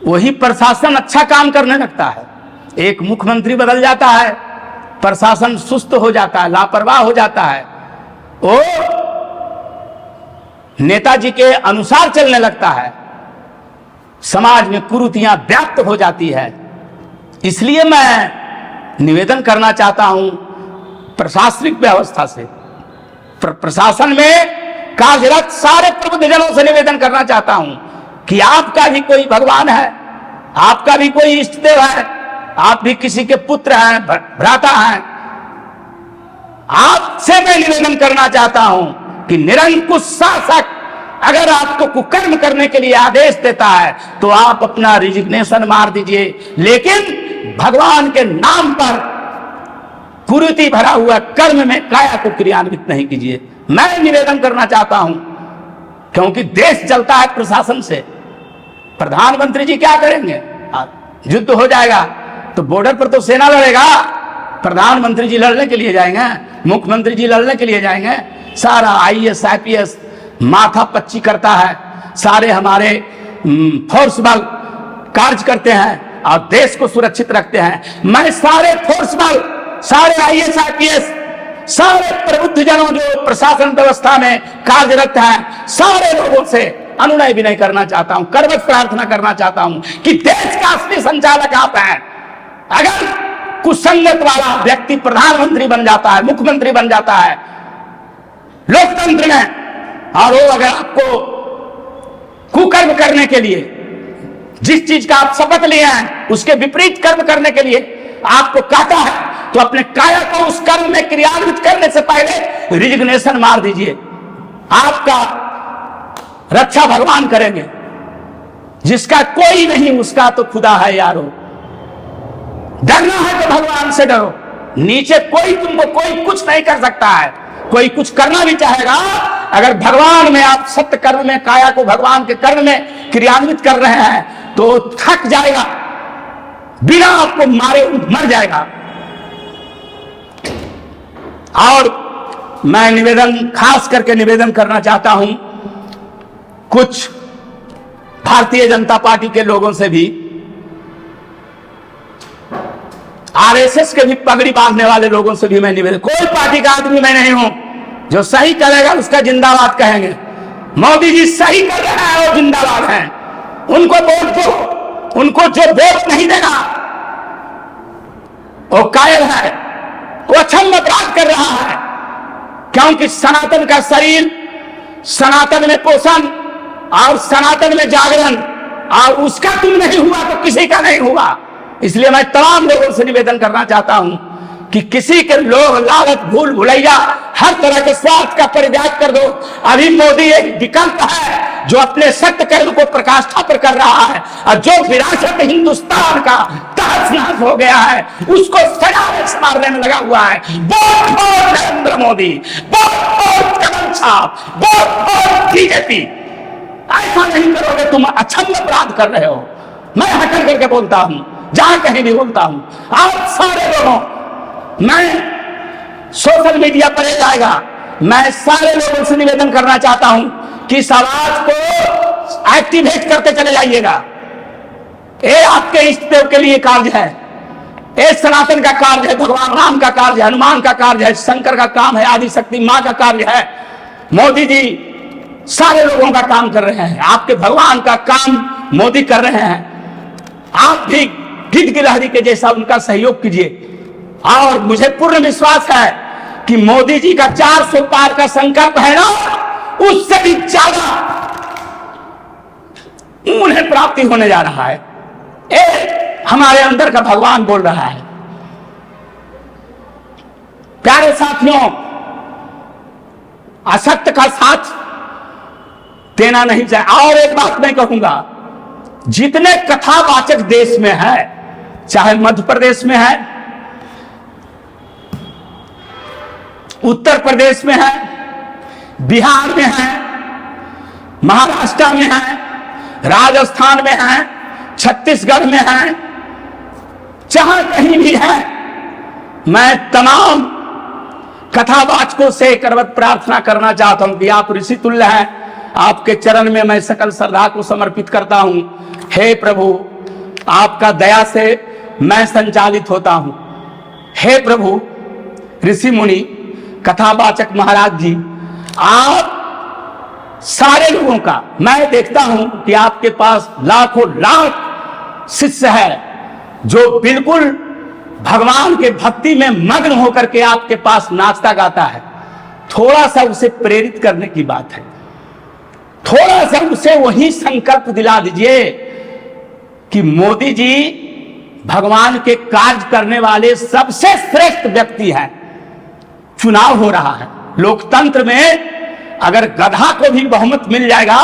वही प्रशासन अच्छा काम करने लगता है। एक मुख्यमंत्री बदल जाता है, प्रशासन सुस्त हो जाता है, लापरवाह हो जाता है, वो नेताजी के अनुसार चलने लगता है, समाज में कुरीतियां व्याप्त हो जाती है। इसलिए मैं निवेदन करना चाहता हूं प्रशासनिक व्यवस्था से, प्रशासन में कार्यरत सारे प्रबुद्धजनों से निवेदन करना चाहता हूं कि आपका भी कोई भगवान है, आपका भी कोई इष्ट देव है, आप भी किसी के पुत्र हैं, भ्राता हैं। आपसे मैं निवेदन करना चाहता हूं कि निरंकुश शासक अगर आपको कुकर्म करने के लिए आदेश देता है तो आप अपना रिजिग्नेशन मार दीजिए, लेकिन भगवान के नाम पर कुरीति भरा हुआ कर्म में काया को क्रियान्वित नहीं कीजिए। मैं निवेदन करना चाहता हूं, क्योंकि देश चलता है प्रशासन से। प्रधानमंत्री जी क्या करेंगे? युद्ध हो जाएगा तो बॉर्डर पर तो सेना लड़ेगा, प्रधानमंत्री जी लड़ने के लिए जाएंगे, मुख्यमंत्री जी लड़ने के लिए जाएंगे। सारा आईएएस आईपीएस माथा पच्ची करता है, सारे हमारे फोर्स बल कार्य करते हैं और देश को सुरक्षित रखते हैं। मैं सारे फोर्स बल, सारे आईएएस आईपीएस, सारे प्रबुद्धजनों जो प्रशासन व्यवस्था में कार्यरत हैं, सारे लोगों से अनुनय भी नहीं करना चाहता हूं, करवत प्रार्थना करना चाहता हूं कि देश का असली संचालक आप हैं। अगर कुसंगत वाला व्यक्ति प्रधानमंत्री बन जाता है, मुख्यमंत्री बन जाता है लोकतंत्र में, और वो अगर आपको कुकर्म करने के लिए, जिस चीज का आप शपथ लिए हैं उसके विपरीत कर्म करने के लिए आपको कहता है, तो अपने काया को उस कर्म में क्रियान्वित करने से पहले रिजिग्नेशन मार दीजिए। आपका रक्षा भगवान करेंगे, जिसका कोई नहीं उसका तो खुदा है यारो। डरना है तो भगवान से डरो, नीचे कोई तुमको कोई कुछ नहीं कर सकता है। कोई कुछ करना भी चाहेगा, अगर भगवान में आप सत्य कर्म में, काया को भगवान के कर्म में क्रियान्वित कर रहे हैं तो थक जाएगा, बिना आपको मारे मर जाएगा। और मैं निवेदन, खास करके निवेदन करना चाहता हूं कुछ भारतीय जनता पार्टी के लोगों से भी, आरएसएस के भी पगड़ी बांधने वाले लोगों से भी मैं निवेदन, कोई पार्टी का आदमी मैं नहीं हूं, जो सही करेगा उसका जिंदाबाद कहेंगे। मोदी जी सही कर रहे हैं और जिंदाबाद हैं, उनको वोट दो। उनको जो वोट नहीं देगा वो कायल है, वो अक्षम अपराध कर रहा है, क्योंकि सनातन का शरीर, सनातन में पोषण और सनातन में जागरण, और उसका तुम नहीं हुआ तो किसी का नहीं हुआ। इसलिए मैं तमाम लोगों से निवेदन करना चाहता हूं कि किसी के लोभ लालच भूल भुलैया हर तरह के स्वार्थ का परित्याग कर दो। अभी मोदी एक विकल्प है जो अपने सत्य कर्म को प्रकाष्ठा पर कर रहा है, और जो विरासत हिंदुस्तान का तहस नहस हो गया है उसको सजाने संवारने में लगा हुआ है। बहुत बहुत नरेंद्र मोदी, बहुत बहुत कमल छाप, बहुत बहुत बीजेपी। ऐसा नहीं करोगे, तुम अक्षम अपराध कर रहे हो। मैं हटकर करके बोलता हूं, जहां कहीं भी बोलता हूं। आप सारे लोगों, मैं सोशल मीडिया पर जाएगा, मैं सारे लोगों से निवेदन करना चाहता हूं कि इस आवाज को एक्टिवेट करते चले जाइएगा। ये आपके इष्ट देव के लिए कार्य है, ये सनातन का कार्य है, भगवान राम का कार्य है, हनुमान का कार्य है, शंकर का काम है, आदि शक्ति मां का कार्य है। मोदी जी सारे लोगों का काम कर रहे हैं, आपके भगवान का काम मोदी कर रहे हैं। आप भी गिद्ध गिलहरी के जैसा उनका सहयोग कीजिए। और मुझे पूर्ण विश्वास है कि मोदी जी का 400 पार का संकल्प है ना, उससे भी ज्यादा उन्हें प्राप्ति होने जा रहा है। हमारे अंदर का भगवान बोल रहा है। प्यारे साथियों, असत्य का साथ देना नहीं चाहिए। और एक बात मैं कहूंगा, जितने कथावाचक देश में है, चाहे मध्य प्रदेश में है, उत्तर प्रदेश में है, बिहार में है, महाराष्ट्र में है, राजस्थान में है, छत्तीसगढ़ में हैं, जहां कहीं भी हैं, मैं तमाम कथावाचकों से करवत प्रार्थना करना चाहता हूं कि आप ऋषि तुल्य हैं, आपके चरण में मैं सकल श्रद्धा को समर्पित करता हूं। हे प्रभु, आपका दया से मैं संचालित होता हूं। हे प्रभु, ऋषि मुनि, कथावाचक महाराज जी, आप सारे लोगों का मैं देखता हूं कि आपके पास लाखों लाख शिष्य है जो बिल्कुल भगवान के भक्ति में मग्न होकर के आपके पास नाचता गाता है। थोड़ा सा उसे प्रेरित करने की बात है, थोड़ा सा उसे वही संकल्प दिला दीजिए कि मोदी जी भगवान के कार्य करने वाले सबसे श्रेष्ठ व्यक्ति हैं। चुनाव हो रहा है, लोकतंत्र में अगर गधा को भी बहुमत मिल जाएगा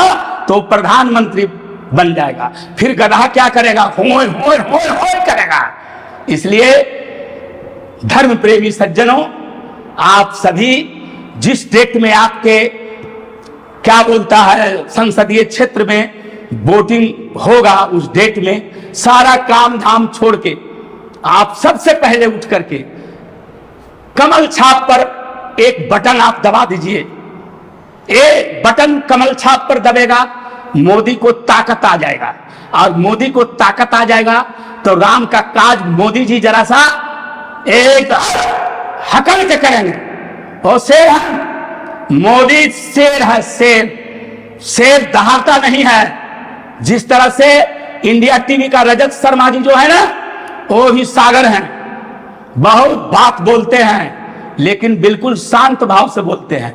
तो प्रधानमंत्री बन जाएगा, फिर गधा क्या करेगा? होय होय होय होय करेगा। इसलिए धर्म प्रेमी सज्जनों, आप सभी जिस डेट में आपके क्या बोलता है संसदीय क्षेत्र में वोटिंग होगा, उस डेट में सारा काम धाम छोड़ के आप सबसे पहले उठ करके कमल छाप पर एक बटन आप दबा दीजिए। एक बटन कमल छाप पर दबेगा, मोदी को ताकत आ जाएगा, और मोदी को ताकत आ जाएगा तो राम का काज मोदी जी जरा सा एक हकल के करेंगे। और शेर है, मोदी शेर है, शेर। शेर दहाड़ता नहीं है। जिस तरह से इंडिया टीवी का रजत शर्मा जी जो है ना, वो भी सागर हैं, बहुत बात बोलते हैं लेकिन बिल्कुल शांत भाव से बोलते हैं।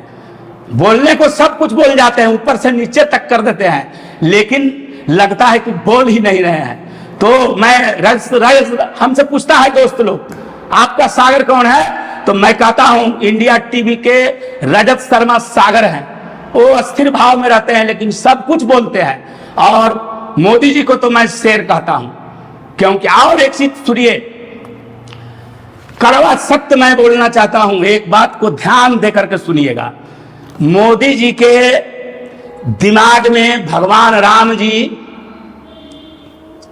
बोलने को सब कुछ बोल जाते हैं, ऊपर से नीचे तक कर देते हैं, लेकिन लगता है कि बोल ही नहीं रहे हैं। तो मैं हमसे पूछता है दोस्त लोग, आपका सागर कौन है? तो मैं कहता हूं इंडिया टीवी के रजत शर्मा सागर हैं। वो स्थिर भाव में रहते हैं लेकिन सब कुछ बोलते हैं। और मोदी जी को तो मैं शेर कहता हूं, क्योंकि और एक चीज सुनिए, कड़वा सत्य मैं बोलना चाहता हूं, एक बात को ध्यान देकर के सुनिएगा। मोदी जी के दिमाग में भगवान राम जी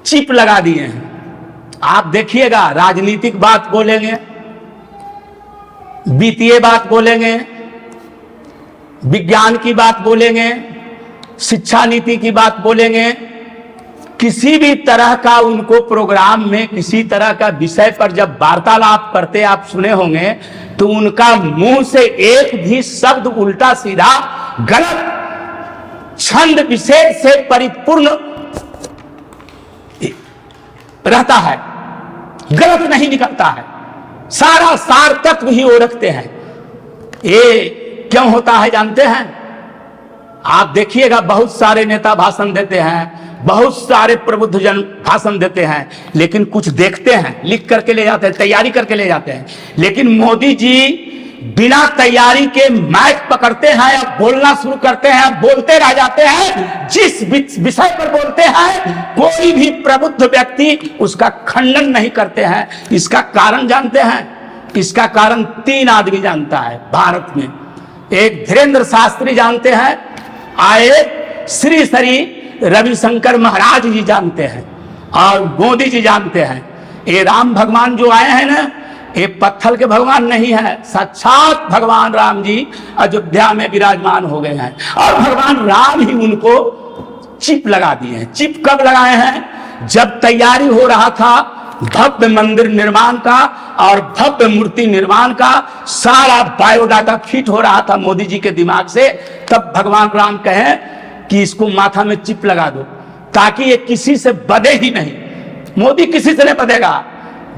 चिप लगा दिए हैं। आप देखिएगा, राजनीतिक बात बोलेंगे, वित्तीय बात बोलेंगे, विज्ञान की बात बोलेंगे, शिक्षा नीति की बात बोलेंगे, किसी भी तरह का उनको प्रोग्राम में किसी तरह का विषय पर जब वार्तालाप करते आप सुने होंगे तो उनका मुंह से एक भी शब्द उल्टा सीधा गलत छंद विशेष से परिपूर्ण रहता है, गलत नहीं निकलता है, सारा सार तत्व ही वो रखते हैं। ये क्यों होता है जानते हैं? आप देखिएगा, बहुत सारे नेता भाषण देते हैं, बहुत सारे प्रबुद्ध जन भाषण देते हैं, लेकिन कुछ देखते हैं, लिख करके ले जाते हैं, तैयारी करके ले जाते हैं। लेकिन मोदी जी बिना तैयारी के माइक पकड़ते हैं या बोलना शुरू करते हैं, बोलते रह जाते हैं। जिस विषय पर बोलते हैं कोई भी प्रबुद्ध व्यक्ति उसका खंडन नहीं करते हैं। इसका कारण जानते हैं? इसका कारण 3 आदमी जानता है भारत में। एक धीरेन्द्र शास्त्री जानते हैं, आए श्री श्री रविशंकर महाराज जी जानते हैं, और मोदी जी जानते हैं। ये राम भगवान जो आए हैं ना, ये पत्थर के भगवान नहीं है, साक्षात भगवान राम जी अयोध्या में विराजमान हो गए हैं, और भगवान राम ही उनको चिप लगा दिए हैं। चिप कब लगाए हैं? जब तैयारी हो रहा था भव्य मंदिर निर्माण का और भव्य मूर्ति निर्माण का, सारा बायोडाटा फिट हो रहा था मोदी जी के दिमाग से, तब भगवान राम कहें कि इसको माथा में चिप लगा दो ताकि ये किसी से बधे ही नहीं। मोदी किसी से नहीं बधेगा।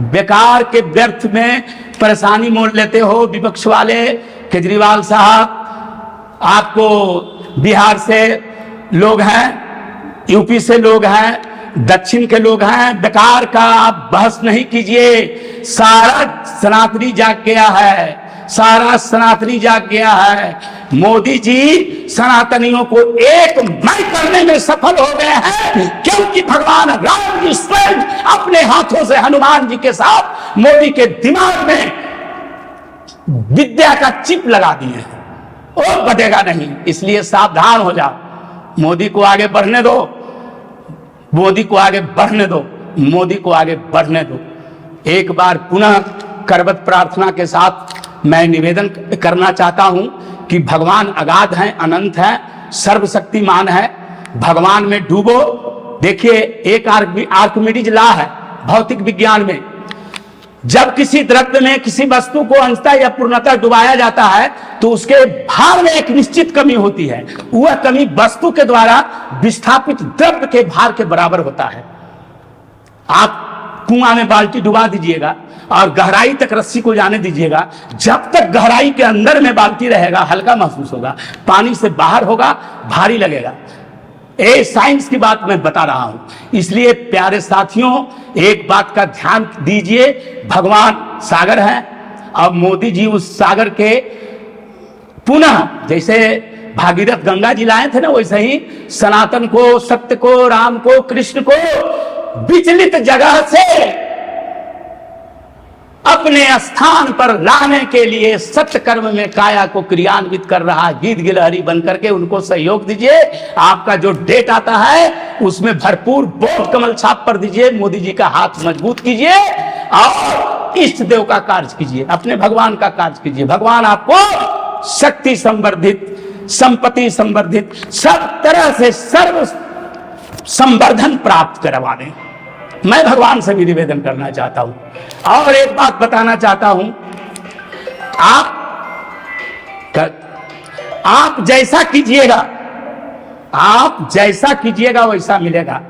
बेकार के व्यर्थ में परेशानी मोल लेते हो विपक्ष वाले। केजरीवाल साहब, आपको बिहार से लोग हैं, यूपी से लोग हैं, दक्षिण के लोग हैं, बेकार का आप बहस नहीं कीजिए। सारा सनातनी जाग गया है, सारा सनातनी जाग गया है। मोदी जी सनातनियों को एक मय करने में सफल हो गए हैं, क्योंकि भगवान राम जी स्वयं अपने हाथों से हनुमान जी के साथ मोदी के दिमाग में विद्या का चिप लगा दिए हैं। और बढ़ेगा नहीं, इसलिए सावधान हो जाओ। मोदी को आगे बढ़ने दो। मोदी को आगे बढ़ने दो, मोदी को आगे बढ़ने दो। एक बार पुनः करबद्ध प्रार्थना के साथ मैं निवेदन करना चाहता हूं कि भगवान अगाध हैं, अनंत हैं, सर्वशक्तिमान है, भगवान में डूबो। देखिए, एक आर्किमिडीज लॉ है भौतिक विज्ञान में, जब किसी द्रव्य में किसी वस्तु को अंशतः या पूर्णतः डुबाया जाता है तो उसके भार में एक निश्चित कमी होती है। वह कमी वस्तु के द्वारा विस्थापित द्रव्य के भार के बराबर होता है। आप कुआं में बाल्टी डुबा दीजिएगा और गहराई तक रस्सी को जाने दीजिएगा, जब तक गहराई के अंदर में बाल्टी रहेगा हल्का महसूस होगा, पानी से बाहर होगा भारी लगेगा। ये साइंस की बात मैं बता रहा हूं। इसलिए प्यारे साथियों, एक बात का ध्यान दीजिए, भगवान सागर हैं और मोदी जी उस सागर के पुनः, जैसे भागीरथ गंगा जी लाए थे ना, वैसे ही सनातन को, सत्य को, राम को, कृष्ण को विचलित जगह से अपने स्थान पर लाने के लिए सत्य कर्म में काया को क्रियान्वित कर रहा गीत गिलहरी बनकर के उनको सहयोग दीजिए। आपका जो डेट आता है उसमें भरपूर बोध कमल छाप पर दीजिए, मोदी जी का हाथ मजबूत कीजिए और इष्ट देव का कार्य कीजिए, अपने भगवान का कार्य कीजिए। भगवान आपको शक्ति संवर्धित, संपत्ति संवर्धित, सब तरह से सर्व संवर्धन प्राप्त करवा दें। मैं भगवान से भी निवेदन करना चाहता हूं और एक बात बताना चाहता हूं, आप जैसा कीजिएगा, आप जैसा कीजिएगा वैसा मिलेगा।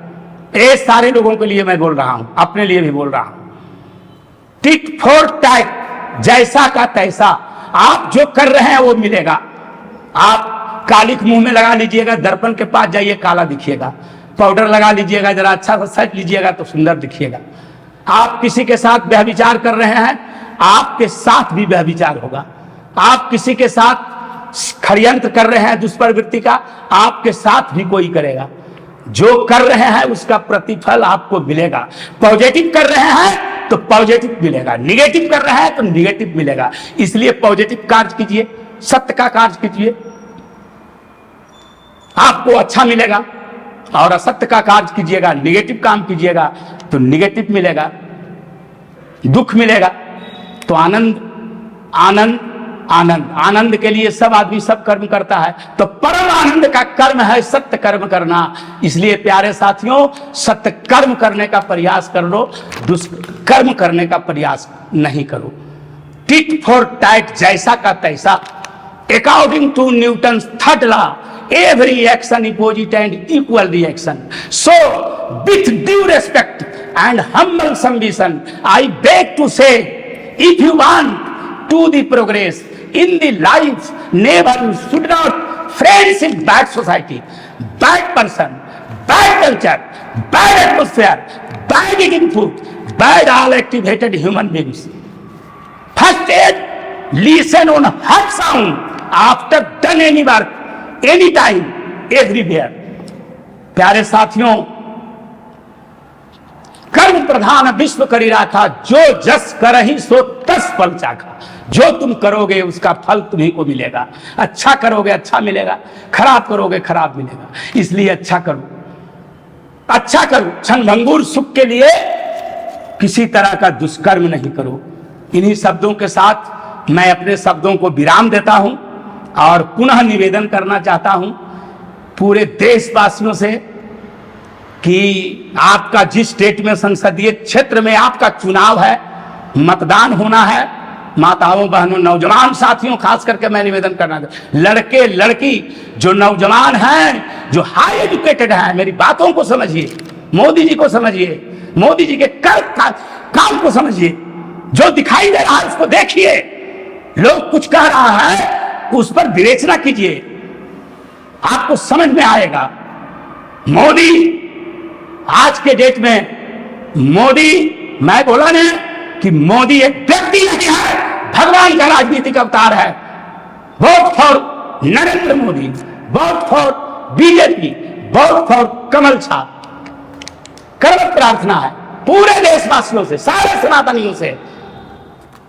ये सारे लोगों के लिए मैं बोल रहा हूं, अपने लिए भी बोल रहा हूं। टिट फॉर टैट, जैसा का तैसा, आप जो कर रहे हैं वो मिलेगा। आप कालिक मुंह में लगा लीजिएगा, दर्पण के पास जाइए काला दिखिएगा, पाउडर लगा लीजिएगा, जरा अच्छा सा सज लीजिएगा तो सुंदर दिखिएगा। आप किसी के साथ व्यभिचार कर रहे हैं, आपके साथ भी व्यभिचार होगा। आप किसी के साथ षड्यंत्र कर रहे हैं दुष्प्रवृत्ति का, आपके साथ भी कोई करेगा। जो कर रहे हैं उसका प्रतिफल आपको मिलेगा। पॉजिटिव कर रहे हैं तो पॉजिटिव मिलेगा, निगेटिव कर रहे हैं तो निगेटिव मिलेगा। इसलिए पॉजिटिव कार्य कीजिए, सत्य का कार्य कीजिए, आपको अच्छा मिलेगा। और असत्य का कार्य कीजिएगा, निगेटिव काम कीजिएगा तो निगेटिव मिलेगा, दुख मिलेगा। तो आनंद आनंद आनंद, आनंद के लिए सब आदमी सब कर्म करता है, तो परम आनंद का कर्म है सत्य कर्म करना। इसलिए प्यारे साथियों, सत्य कर्म करने का प्रयास कर लो, दुष्कर्म करने का प्रयास नहीं करो। टिट फॉर टैट, जैसा का तैसा। According to Newton third law, every action opposite and equal reaction. So with due respect and humble submission, I beg to say, if you want to the progress in the life, never you should not friendship bad society, bad person, bad culture, bad atmosphere, bad eating food, bad all activated human beings. First aid, listen on heart sound after done any work, any time, everywhere. प्यारे साथियों, कर्म प्रधान विश्व करी रहा था, जो जस करहि सो तस फल चाखा। जो तुम करोगे उसका फल तुम्ही को मिलेगा। अच्छा करोगे अच्छा मिलेगा, खराब करोगे खराब मिलेगा। इसलिए अच्छा करो, अच्छा करो। क्षणभंगुर सुख के लिए किसी तरह का दुष्कर्म नहीं करो। इन्हीं शब्दों के साथ मैं अपने शब्दों को विराम देता हूं और पुनः निवेदन करना चाहता हूं पूरे देशवासियों से कि आपका जिस स्टेट में संसदीय क्षेत्र में आपका चुनाव है, मतदान होना है, माताओं बहनों नौजवान साथियों खास करके मैं निवेदन करना चाहता, लड़के लड़की जो नौजवान हैं, जो हाई एजुकेटेड हैं, मेरी बातों को समझिए, मोदी जी को समझिए, मोदी जी के काम को समझिए। जो दिखाई दे रहा है उसको देखिए, लोग कुछ कह रहा है उस पर विवेचना कीजिए, आपको समझ में आएगा। मोदी आज के डेट में, मोदी, मैं बोला ना कि मोदी एक व्यक्ति नहीं है, भगवान का राजनीतिक अवतार है। Vote for Narendra Modi, vote for BJP, vote for कमल छाप। कर्म प्रार्थना है पूरे देशवासियों से, सारे सनातनियों से।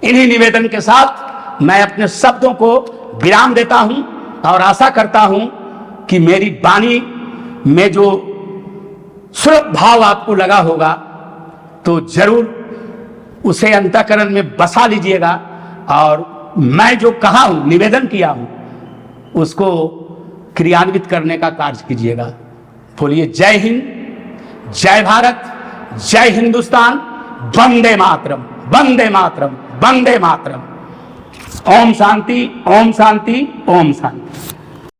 इन्हीं निवेदन के साथ मैं अपने शब्दों को विराम देता हूं और आशा करता हूं कि मेरी वाणी में जो सुलभ भाव आपको लगा होगा तो जरूर उसे अंतःकरण में बसा लीजिएगा और मैं जो कहा हूं, निवेदन किया हूं, उसको क्रियान्वित करने का कार्य कीजिएगा। बोलिए जय हिंद, जय भारत, जय हिंदुस्तान, वंदे मातरम, वंदे मातरम, वंदे मातरम। ओम शांति, ओम शांति, ओम शांति।